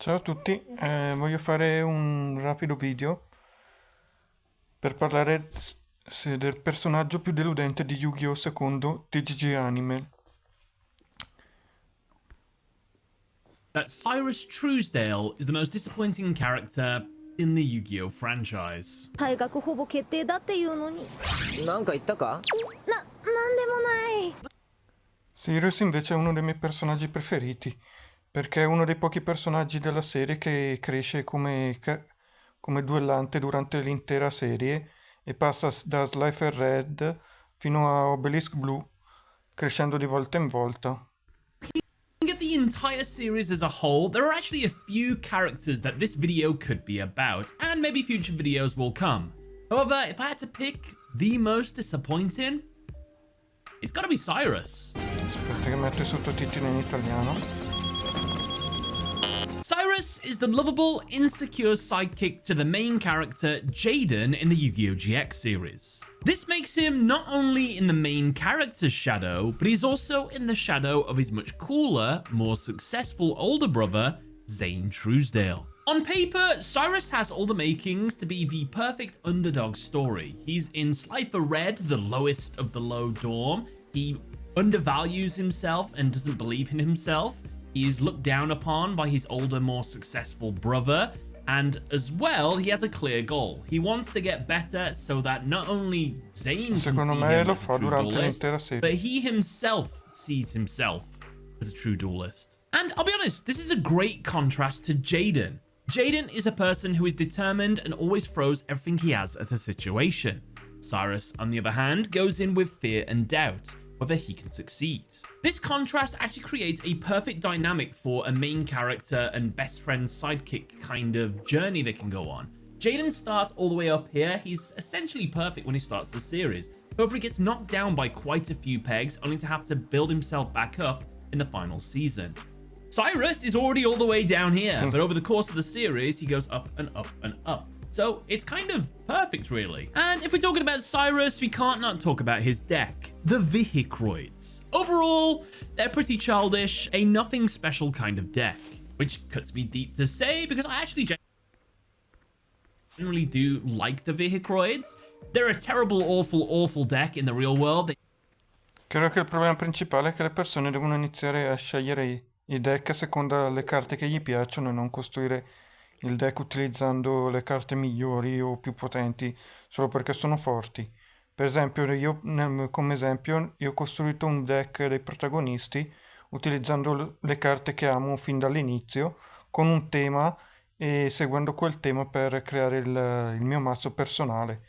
Ciao a tutti, voglio fare un rapido video per parlare del personaggio più deludente di Yu-Gi-Oh! Secondo TGG Anime. That Syrus Truesdale is the most disappointing character in the Yu-Gi-Oh! franchise. 退学ほぼ決定だっていうのに。なんか言ったか？なんでもない。 Syrus invece è uno dei miei personaggi preferiti, perché è uno dei pochi personaggi della serie che cresce come duellante durante l'intera serie e passa da slifer red fino a obelisk blu, crescendo di volta in volta. Looking at the entire series as a whole, there are actually a few characters that this video could be about, and maybe future videos will come. However, if I had to pick the most disappointing, it's gotta be Syrus. Aspetta che metto i sottotitoli in italiano. Syrus is the lovable, insecure sidekick to the main character, Jaden, in the Yu-Gi-Oh! GX series. This makes him not only in the main character's shadow, but he's also in the shadow of his much cooler, more successful older brother, Zane Truesdale. On paper, Syrus has all the makings to be the perfect underdog story. He's in Slifer Red, the lowest of the low dorm. He undervalues himself and doesn't believe in himself. He is looked down upon by his older, more successful brother. And as well, he has a clear goal. He wants to get better so that not only Zane can see him as a true duelist, but he himself sees himself as a true duelist. And I'll be honest, this is a great contrast to Jaden. Jaden is a person who is determined and always throws everything he has at a situation. Syrus, on the other hand, goes in with fear and doubt whether he can succeed. This contrast actually creates a perfect dynamic for a main character and best friend sidekick kind of journey they can go on. Jaden starts all the way up here. He's essentially perfect when he starts the series. However, he gets knocked down by quite a few pegs, only to have to build himself back up in the final season. Syrus is already all the way down here, but over the course of the series, he goes up and up and up. So it's kind of perfect, really. And if we're talking about Syrus, we can't not talk about his deck, the Vehicroids. Overall, they're pretty childish, a nothing special kind of deck, which cuts me deep to say because I actually generally do like the Vehicroids. They're a terrible, awful deck in the real world. Credo che il problema principale è che le persone devono iniziare a scegliere i deck a seconda delle carte che gli piacciono e non costruire il deck utilizzando le carte migliori o più potenti solo perché sono forti. Per esempio, come esempio, io ho costruito un deck dei protagonisti utilizzando le carte che amo fin dall'inizio, con un tema e seguendo quel tema per creare il mio mazzo personale,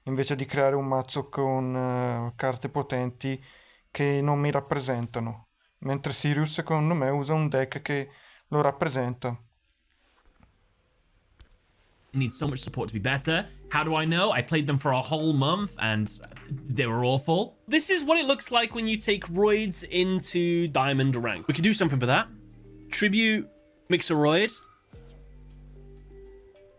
invece di creare un mazzo con carte potenti che non mi rappresentano. Mentre Syrus, secondo me, usa un deck che lo rappresenta. Need so much support to be better. How do I know? I played them for a whole month and they were awful. This is what it looks like when you take roids into diamond ranks. We could do something for that. Tribute, mix a roid.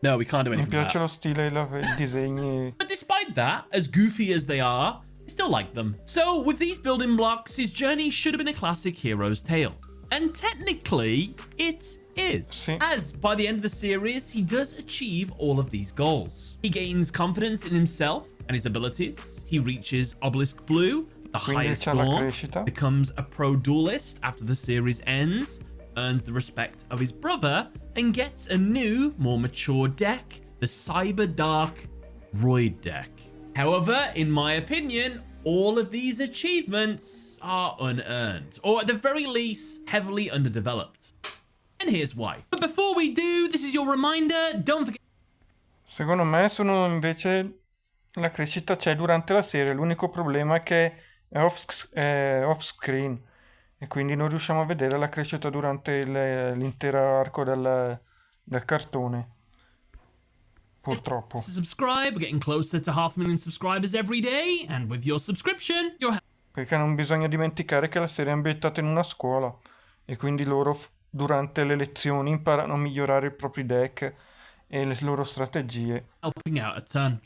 No, we can't do anything. Mi piace lo stile, i disegni. But despite that, as goofy as they are, I still like them. So with these building blocks, his journey should have been a classic hero's tale. And technically, it is. As by the end of the series, he does achieve all of these goals. He gains confidence in himself and his abilities. He reaches obelisk blue, the highest form, becomes a pro duelist after the series ends, earns the respect of his brother, and gets a new, more mature deck, the Cyber Dark Roid deck. However, in my opinion, all of these achievements are unearned, or at the very least, heavily underdeveloped. And here's why. But before we do, this is your reminder, don't forget... Secondo me sono invece la crescita c'è durante la serie, l'unico problema è che è off screen e quindi non riusciamo a vedere la crescita durante l'intero arco del cartone. Purtroppo. Subscribe, we're getting closer to 500,000 subscribers every day, and with your subscription, you're... Perché non bisogna dimenticare che la serie è ambientata in una scuola e quindi loro durante le lezioni imparano a migliorare i propri deck e le loro strategie. Helping out a ton.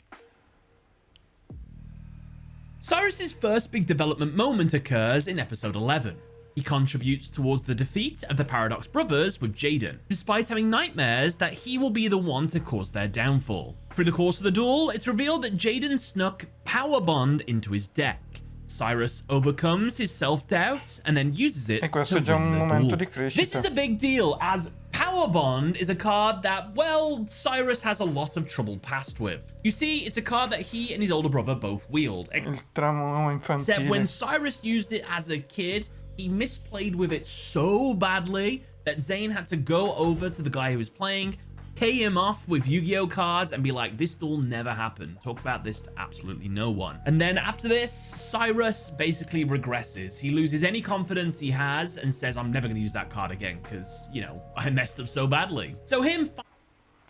Syrus's first big development moment occurs in episode 11. He contributes towards the defeat of the Paradox brothers with Jaden, despite having nightmares that he will be the one to cause their downfall. Through the course of the duel, it's revealed that Jaden snuck Power Bond into his deck. Syrus overcomes his self-doubt and then uses it E questo to è già win un the momento duel. di crescita. This is a big deal, as Power Bond is a card that, well, Syrus has a lot of trouble past with. You see, it's a card that he and his older brother both wield. Il tramo Except when infantile. Syrus used it as a kid, he misplayed with it so badly that Zane had to go over to the guy who was playing, pay him off with Yu-Gi-Oh cards and be like, this duel never happened. Talk about this to absolutely no one. And then after this, Syrus basically regresses. He loses any confidence he has and says, I'm never going to use that card again because, you know, I messed up so badly. So him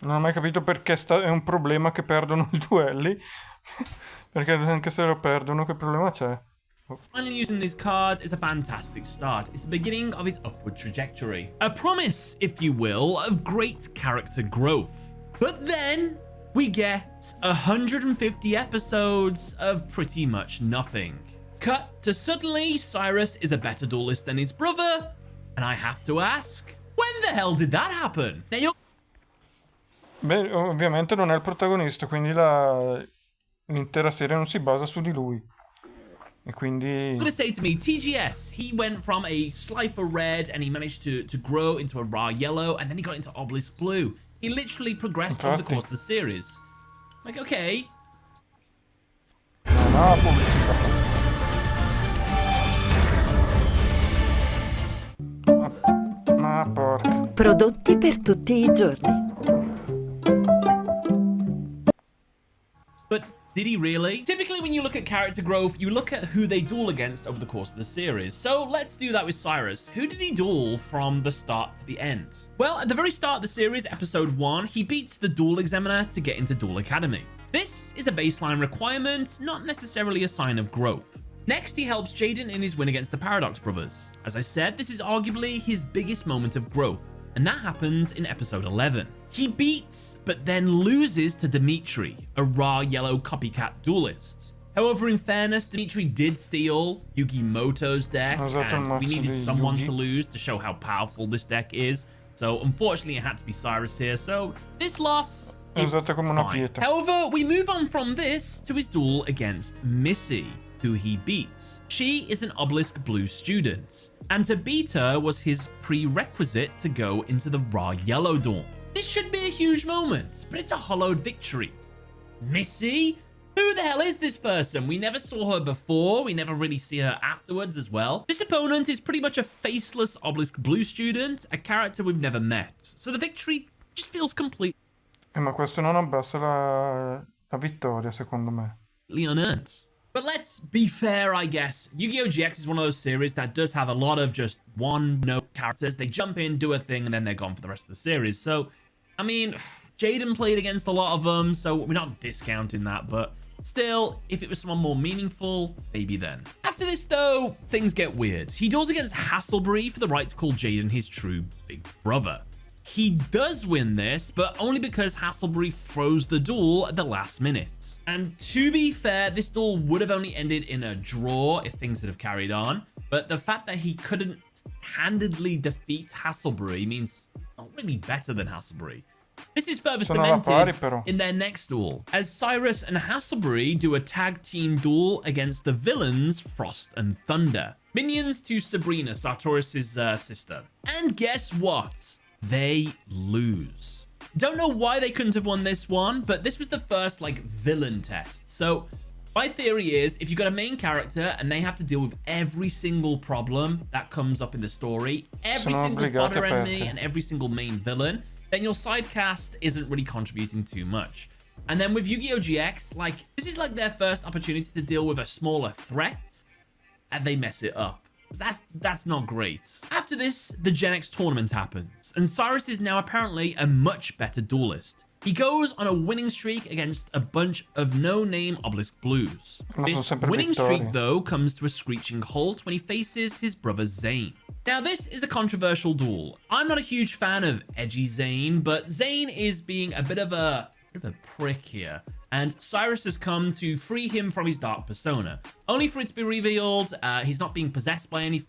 Non ho mai capito perché è un problema che perdono i duelli. Perché anche se lo perdono, che problema c'è? finally using these cards is a fantastic start. It's the beginning of his upward trajectory. A promise, if you will, of great character growth. But then we get 150 episodes of pretty much nothing. Cut to suddenly Syrus is a better duelist than his brother, and I have to ask, when the hell did that happen? Now you're Beh, ovviamente non è il protagonista, quindi l'intera serie non si basa su di lui. E quindi... gonna say to me, TGS, he went from a slifer red and he managed to grow into a raw yellow and then he got into obelisk blue. He literally progressed over the course of the series. Like, okay. Non ha pubblicità. Ma porca. Prodotti per tutti i giorni. But did he really? Typically, when you look at character growth, you look at who they duel against over the course of the series. So let's do that with Syrus. Who did he duel from the start to the end? Well, at the very start of the series, episode 1, he beats the duel examiner to get into Duel Academy. This is a baseline requirement, not necessarily a sign of growth. Next, he helps Jaden in his win against the Paradox brothers. As I said, this is arguably his biggest moment of growth, and that happens in episode 11. He beats, but then loses to Dimitri, a raw yellow copycat duelist. However, in fairness, Dimitri did steal Yugi Moto's deck, and we needed someone to lose to show how powerful this deck is. So unfortunately, it had to be Syrus here. So this loss, it's fine. However, we move on from this to his duel against Missy, who he beats. She is an obelisk blue student, and to beat her was his prerequisite to go into the raw yellow duel. This should be a huge moment, but it's a hollowed victory. Missy? Who the hell is this person? We never saw her before. We never really see her afterwards as well. This opponent is pretty much a faceless obelisk blue student, a character we've never met. So the victory just feels complete. Ma questo non abbassa la vittoria, secondo me. Unearned. But let's be fair, I guess. Yu-Gi-Oh! GX is one of those series that does have a lot of just one-note characters. They jump in, do a thing, and then they're gone for the rest of the series. So, I mean, Jaden played against a lot of them, so we're not discounting that, but still, if it was someone more meaningful, maybe then. After this, though, things get weird. He duels against Hasselbury for the right to call Jaden his true big brother. He does win this, but only because Hasselbury froze the duel at the last minute. And to be fair, this duel would have only ended in a draw if things had have carried on. But the fact that he couldn't handedly defeat Hasselbury means he's not really better than Hasselbury. This is further cemented in their next duel, as Syrus and Hasselbury do a tag team duel against the villains Frost and Thunder, minions to Sabrina, Sartorius' sister. And guess what? They lose. Don't know why they couldn't have won this one, but this was the first like villain test. So my theory is if you've got a main character and they have to deal with every single problem that comes up in the story, every single fodder enemy and every single main villain, then your side cast isn't really contributing too much. And then with Yu-Gi-Oh! GX, like this is like their first opportunity to deal with a smaller threat and they mess it up. That's not great. After this, the Gen X tournament happens, and Syrus is now apparently a much better duelist. He goes on a winning streak against a bunch of no-name obelisk blues. This winning streak, though, comes to a screeching halt when he faces his brother Zane. Now, this is a controversial duel. I'm not a huge fan of edgy Zane, but Zane is being a bit of a prick here, and Syrus has come to free him from his dark persona, only for it to be revealed he's not being possessed by any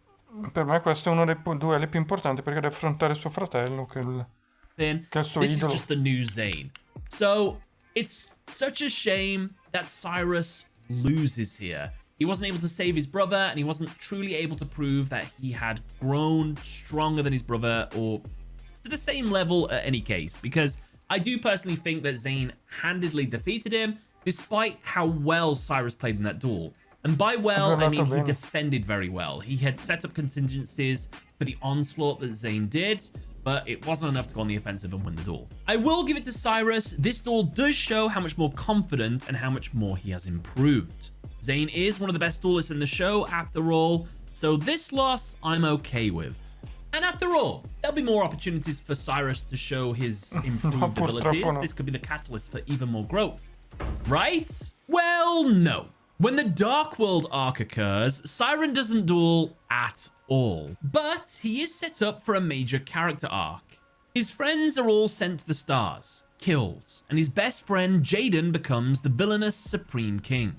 Per me questo è uno dei duelli più importanti perché deve affrontare suo fratello, che è il suo This is idolo. just the new Zane. So it's such a shame that Syrus loses here. He wasn't able to save his brother, and he wasn't truly able to prove that he had grown stronger than his brother or to the same level at any case, because I do personally think that Zane handedly defeated him, despite how well Syrus played in that duel. And by well, I mean he defended very well. He had set up contingencies for the onslaught that Zane did, but it wasn't enough to go on the offensive and win the duel. I will give it to Syrus. This duel does show how much more confident and how much more he has improved. Zane is one of the best duelists in the show after all, so this loss I'm okay with. And after all, there'll be more opportunities for Syrus to show his improved abilities. This could be the catalyst for even more growth. Right? Well, no. When the Dark World arc occurs, Siren doesn't duel at all, but he is set up for a major character arc. His friends are all sent to the stars, killed, and his best friend Jaden becomes the villainous Supreme King,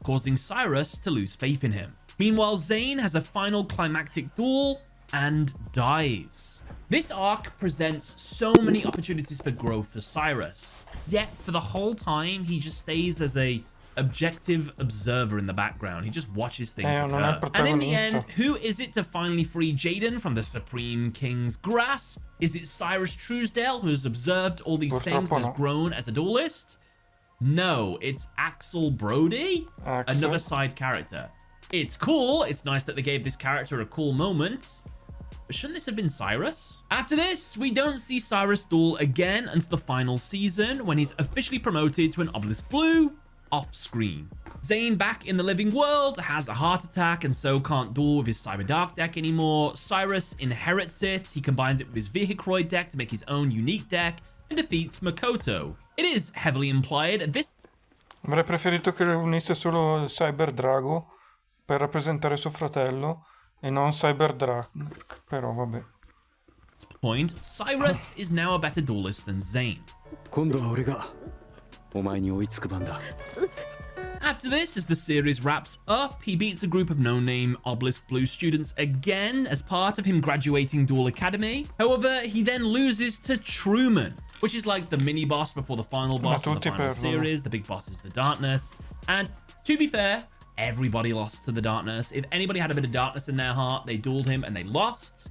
causing Syrus to lose faith in him. Meanwhile, Zane has a final climactic duel and dies. This arc presents so many opportunities for growth for Syrus, yet for the whole time he just stays as a objective observer in the background. He just watches things occur. And in the end, who is it to finally free Jaden from the Supreme King's grasp? Is it Syrus Truesdale, who has observed all these things and has grown as a duelist? No, it's Axel Brody, another side character. It's cool. It's nice that they gave this character a cool moment. But shouldn't this have been Syrus? After this, we don't see Syrus duel again until the final season, when he's officially promoted to an Obelisk Blue off screen. Zane, back in the living world, has a heart attack and so can't duel with his Cyber Dark deck anymore. Cyrus inherits it. He combines it with his Vehicroid deck to make his own unique deck and defeats Makoto. It is heavily implied at this Avrei preferito che unisse solo Cyber Drago per rappresentare suo fratello e non Cyber Drago, però vabbè. point, Syrus is now a better duelist than Zane. 今度は俺がお前に追いつく番だ。 After this, as the series wraps up, he beats a group of no-name Obelisk Blue students again as part of him graduating Duel Academy. However, he then loses to Truman, which is like the mini-boss before the final boss of the final series. The big boss is the Darkness. And to be fair, everybody lost to the Darkness. If anybody had a bit of darkness in their heart, they dueled him and they lost.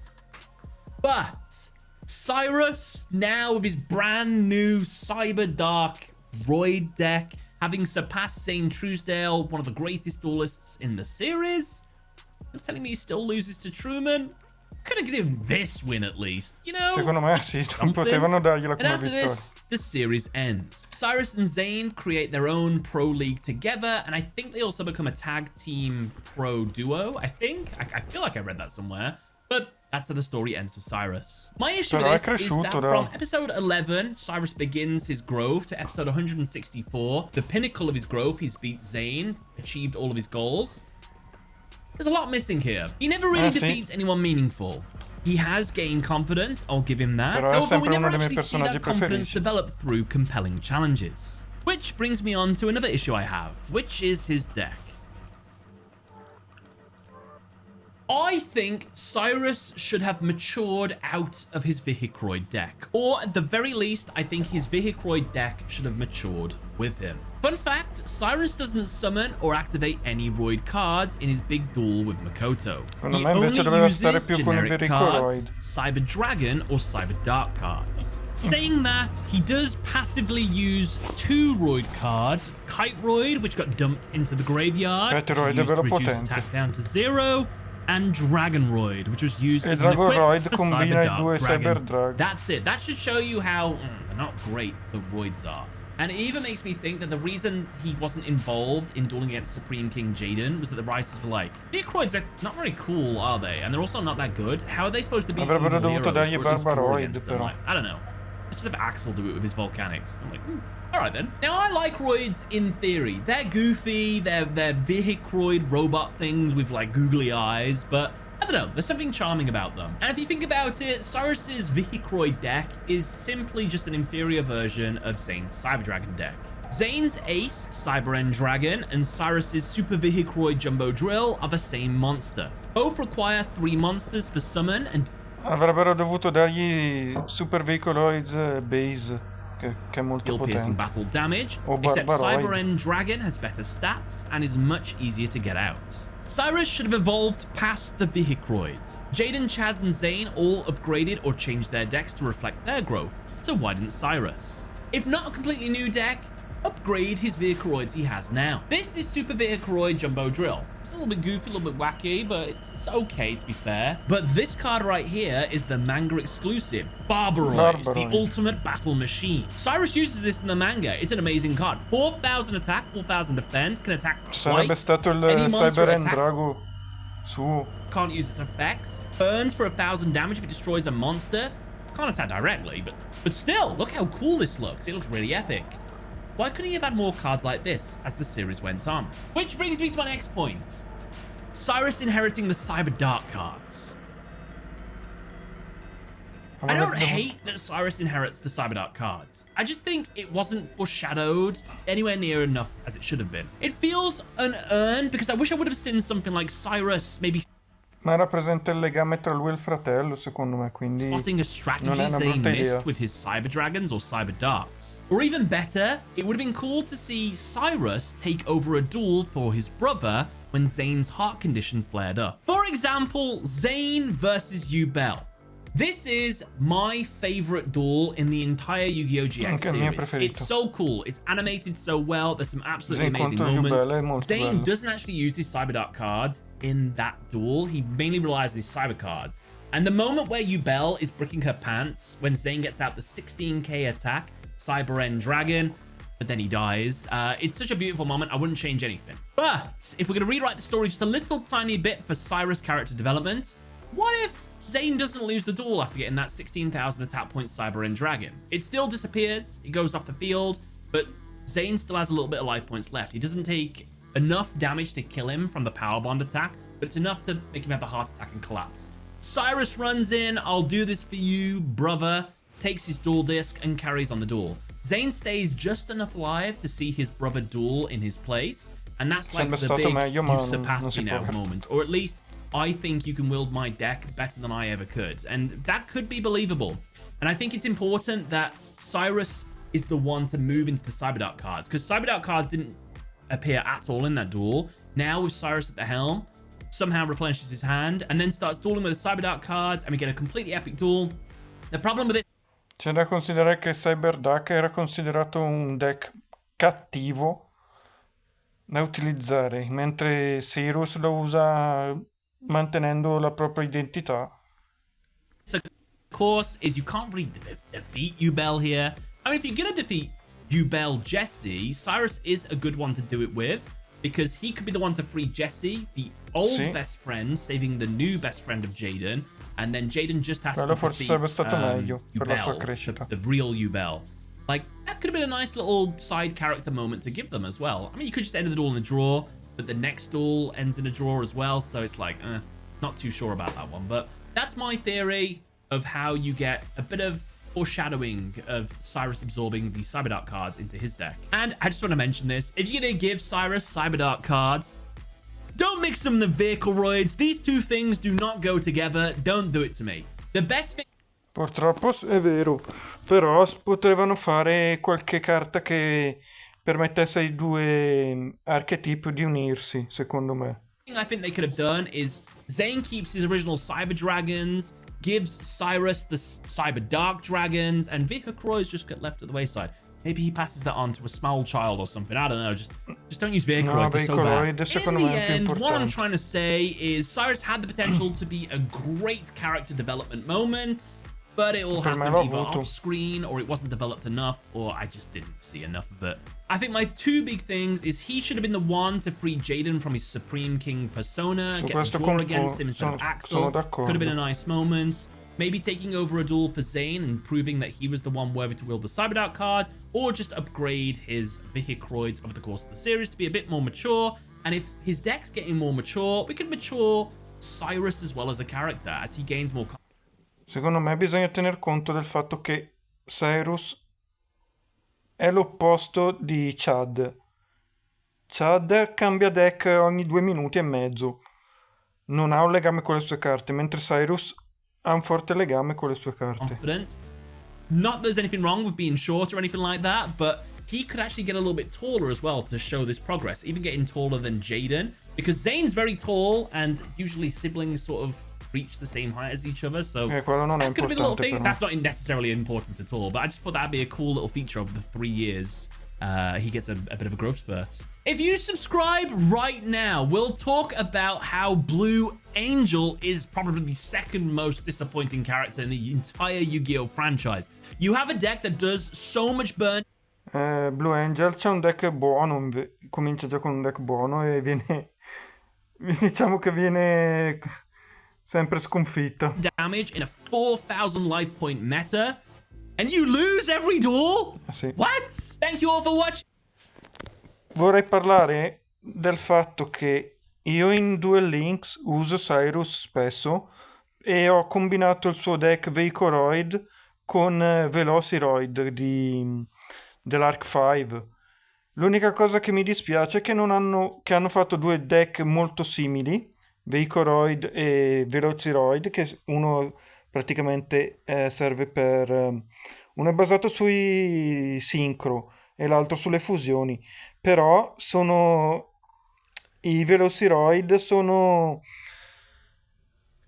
But Syrus, now with his brand new Cyber Dark Roid deck, having surpassed Zane Truesdale, one of the greatest duelists in the series, you're telling me he still loses to Truman? Could have given him this win at least, you know? Secondo me sì, potevano dargliela And come after vittoria. this, the series ends. Syrus and Zane create their own pro league together, and I think they also become a tag team pro duo, I think. I feel like I read that somewhere, but that's how the story ends for Syrus. My issue with this is that from episode 11, Syrus begins his growth, to episode 164, the pinnacle of his growth, he's beat Zane, achieved all of his goals. There's a lot missing here. He never really defeats anyone meaningful. He has gained confidence, I'll give him that. However, we never actually see that confidence develop through compelling challenges. Which brings me on to another issue I have, which is his deck. I think Syrus should have matured out of his Vehicroid deck. Or at the very least, I think his Vehicroid deck should have matured with him. Fun fact, Syrus doesn't summon or activate any Roid cards in his big duel with Makoto. He only uses generic cards, Cyber Dragon or Cyber Dark cards. Saying that, he does passively use 2 Roid cards, Kite Roid, which got dumped into the graveyard, to use to reduce attack down to 0, and Dragonroid, which was used as an equip for Cyber Dark Dragon. That's it. That should show you how not great the Roids are. And it even makes me think that the reason he wasn't involved in dueling against Supreme King Jaden was that the writers were like, Vehicroids are not very cool, are they? And they're also not that good. How are they supposed to be evil heroes or at least draw against them? Like, I don't know. Let's just have Axel do it with his volcanics. I'm like, alright then. Now, I like Roids in theory. They're goofy, they're Vehicroid robot things with like googly eyes, but I don't know, there's something charming about them. And if you think about it, Cyrus's Vehicroid deck is simply just an inferior version of Zane's Cyber Dragon deck. Zane's Ace, Cyber End Dragon, and Cyrus's Super Vehicroid Jumbo Drill are the same monster. Both require 3 monsters for summon and Avrebbero dovuto dargli Super Vehiculoids Base, che è molto deal piercing potente. battle damage, O except Barbaroid. Cyber End Dragon has better stats and is much easier to get out. Syrus should have evolved past the Vehicroids. Jaden, Chaz, and Zane all upgraded or changed their decks to reflect their growth, so why didn't Syrus? If not a completely new deck, upgrade his Vehicroids he has now. This is Super Vehicroid Jumbo Drill. It's a little bit goofy, a little bit wacky, but it's okay to be fair. But this card right here is the manga exclusive, Barbaroid, the ultimate battle machine. Syrus uses this in the manga. It's an amazing card. 4,000 attack, 4,000 defense, can attack Sarebbe twice. stato il Any monster Cyber End attack Drago suo. can't use its effects. Burns for 1,000 damage if it destroys a monster. Can't attack directly, but still, look how cool this looks. It looks really epic. Why couldn't he have had more cards like this as the series went on? Which brings me to my next point. Syrus inheriting the Cyber Dark cards. I don't hate that Syrus inherits the Cyber Dark cards. I just think it wasn't foreshadowed anywhere near enough as it should have been. It feels unearned because I wish I would have seen something like Syrus maybe Ma rappresenta il legame tra lui e il fratello, secondo me, quindi spotting a non strategy è una Zane brutta idea. missed with his Cyber Dragons or Cyber Darks. Or even better, it would have been cool to see Syrus take over a duel for his brother when Zane's heart condition flared up. For example, Zane versus Yubel. This is my favorite duel in the entire Yu-Gi-Oh! GX Anche il mio series. preferito. It's so cool. It's animated so well. There's some absolutely Zane amazing contro moments. Yubel è molto Zane bello. doesn't actually use his Cyber Dark cards in that duel. He mainly relies on his Cyber cards. And the moment where Yubel is bricking her pants, when Zane gets out the 16k attack, Cyber End Dragon, but then he dies. It's such a beautiful moment. I wouldn't change anything. But if we're going to rewrite the story just a little tiny bit for Syrus character development, what if Zane doesn't lose the duel after getting that 16,000 attack point Cyber End Dragon? It still disappears. It goes off the field, but Zane still has a little bit of life points left. He doesn't take enough damage to kill him from the power bond attack, but it's enough to make him have the heart attack and collapse. Syrus runs in, I'll do this for you, brother, takes his duel disc and carries on the duel. Zane stays just enough alive to see his brother duel in his place, and that's like Sarebbe the stato big meglio, ma you've non surpassed si me può now fare. moment, or at least I think you can wield my deck better than I ever could, and that could be believable. And I think it's important that Syrus is the one to move into the Cyber Dark cards, because Cyber Dark cards didn't appear at all in that duel. Now with Syrus at the helm, somehow replenishes his hand and then starts dueling with the Cyber Dark cards, and we get a completely epic duel. The problem with it C'è da considerare che Cyber Duck era considerato un deck cattivo da utilizzare, mentre Syrus lo usa mantenendo la propria identità. of course, is you can't really defeat Yubel here. I mean, if you're going to defeat Yubel Jesse, Syrus is a good one to do it with, because he could be the one to free Jesse, the old Sì. best friend, saving the new best friend of Jaden, and then Jaden just has Quello to forse defeat sarebbe stato meglio per la sua Yubel, crescita. the real Yubel. Like, that could have been a nice little side character moment to give them as well. I mean, you could just end the duel in a draw, but the next duel ends in a draw as well, so it's like, not too sure about that one. But that's my theory of how you get a bit of foreshadowing of Syrus absorbing the Cyber Dark cards into his deck. And I just want to mention this. If you're going to give Syrus Cyber Dark cards, don't mix them in the Vehicroids. These two things do not go together. Don't do it to me. The best thing Purtroppo è vero, però potevano fare qualche carta che permettesse ai due archetipi di unirsi, secondo me. I think they could have done is Zane keeps his original Cyber Dragons, gives Syrus the Cyber Dark Dragons, and Vehicroids just get left at the wayside. Maybe he passes that on to a small child or something. I don't know. Just don't use Vehicroids. They're so bad. Vehicroid, secondo In me, the è più end, what I'm importante. trying to say is Syrus had the potential to be a great character development moment, but it all Per me happened l'ho either avuto. off screen, or it wasn't developed enough, or I just didn't see enough of it. I think my two big things is he should have been the one to free Jaden from his Supreme King persona, Su get questo the draw concordo, against him instead of sono Axel. d'accordo. Could have been a nice moment. Maybe taking over a duel for Zane and proving that he was the one worthy to wield the Cyber Dark card, or just upgrade his Vehicroids over the course of the series to be a bit more mature. And if his deck's getting more mature, we could mature Syrus as well as a character as he gains more. Secondo me bisogna tener conto del fatto che Syrus è l'opposto di Chad. Chad cambia deck ogni 2 minuti e mezzo. non ha un legame con le sue carte, mentre Syrus ha un forte legame con le sue carte. confidence. Not that there's anything wrong with being short or anything like that, but he could actually get a little bit taller as well to show this progress, even getting taller than Jaden, because Zane's very tall and usually siblings sort of reach the same height as each other, so Quello non è that could have been a little importante thing. però. That's not necessarily important at all, but I just thought that'd be a cool little feature over the 3 years. He gets a bit of a growth spurt. If you subscribe right now, we'll talk about how Blue Angel is probably the second most disappointing character in the entire Yu-Gi-Oh franchise. You have a deck that does so much burn Blue Angel c'è un deck buono, comincia già con un deck buono e viene, diciamo che viene sempre sconfitta. damage in a 4,000 life point meta, and you lose every duel? Sì. What? Thank you all for watching. Vorrei parlare del fatto che io in Duel Links uso Syrus spesso e ho combinato il suo deck Veicoroid con Velociroid dell'Arc 5. L'unica cosa che mi dispiace è che hanno fatto due deck molto simili, Veicoroid e Velociroid, che uno praticamente serve per... uno è basato sui sincro e l'altro sulle fusioni, però i Velociroid sono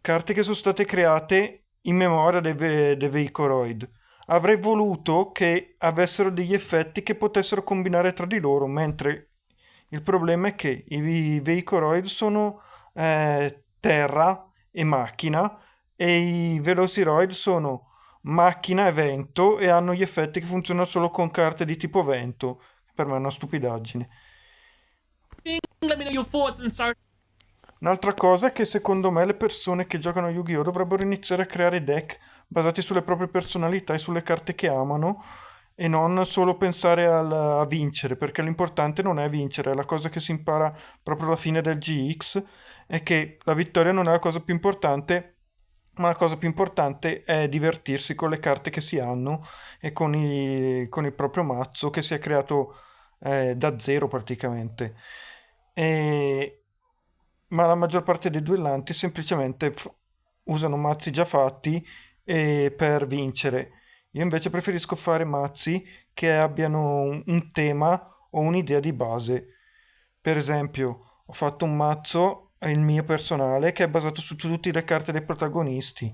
carte che sono state create in memoria dei Veicoroid. Avrei voluto che avessero degli effetti che potessero combinare tra di loro, mentre il problema è che i Veicoroid sono terra e macchina e i Velociroid sono macchina e vento e hanno gli effetti che funzionano solo con carte di tipo vento. Per me è una stupidaggine. Let me know your thoughts and sorry. Un'altra cosa è che secondo me le persone che giocano a Yu-Gi-Oh! Dovrebbero iniziare a creare deck basati sulle proprie personalità e sulle carte che amano e non solo pensare a vincere, perché l'importante non è vincere, è la cosa che si impara proprio alla fine del GX, è che la vittoria non è la cosa più importante, ma la cosa più importante è divertirsi con le carte che si hanno e con il proprio mazzo che si è creato da zero praticamente. Ma la maggior parte dei duellanti semplicemente usano mazzi già fatti per vincere. Io invece preferisco fare mazzi che abbiano un tema o un'idea di base. Per esempio, ho fatto un mazzo, il mio personale, che è basato su tutte le carte dei protagonisti.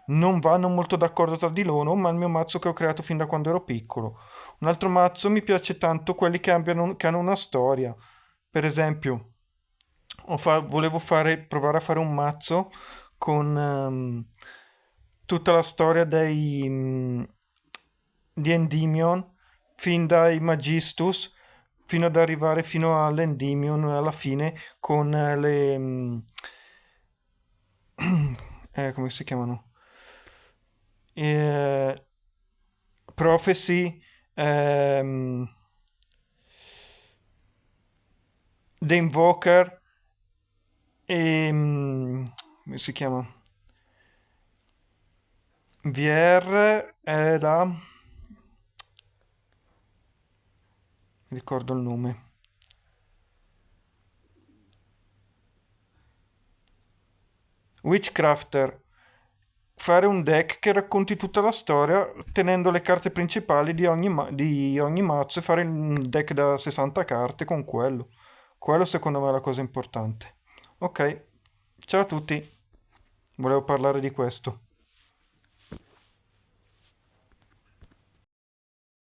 Non vanno molto d'accordo tra di loro, ma è il mio mazzo che ho creato fin da quando ero piccolo. Un altro mazzo mi piace tanto quelli che hanno una storia. Per esempio, volevo provare a fare un mazzo con tutta la storia di Endymion, fin dai Magistus, fino ad arrivare fino all'Endymion alla fine con come si chiamano? Prophecy, The Invoker e come si chiama? VR è la... mi ricordo il nome. Witchcrafter. Fare un deck che racconti tutta la storia tenendo le carte principali di ogni mazzo e fare un deck da 60 carte con quello. Quello secondo me è la cosa importante. Ok, ciao a tutti. Volevo parlare di questo.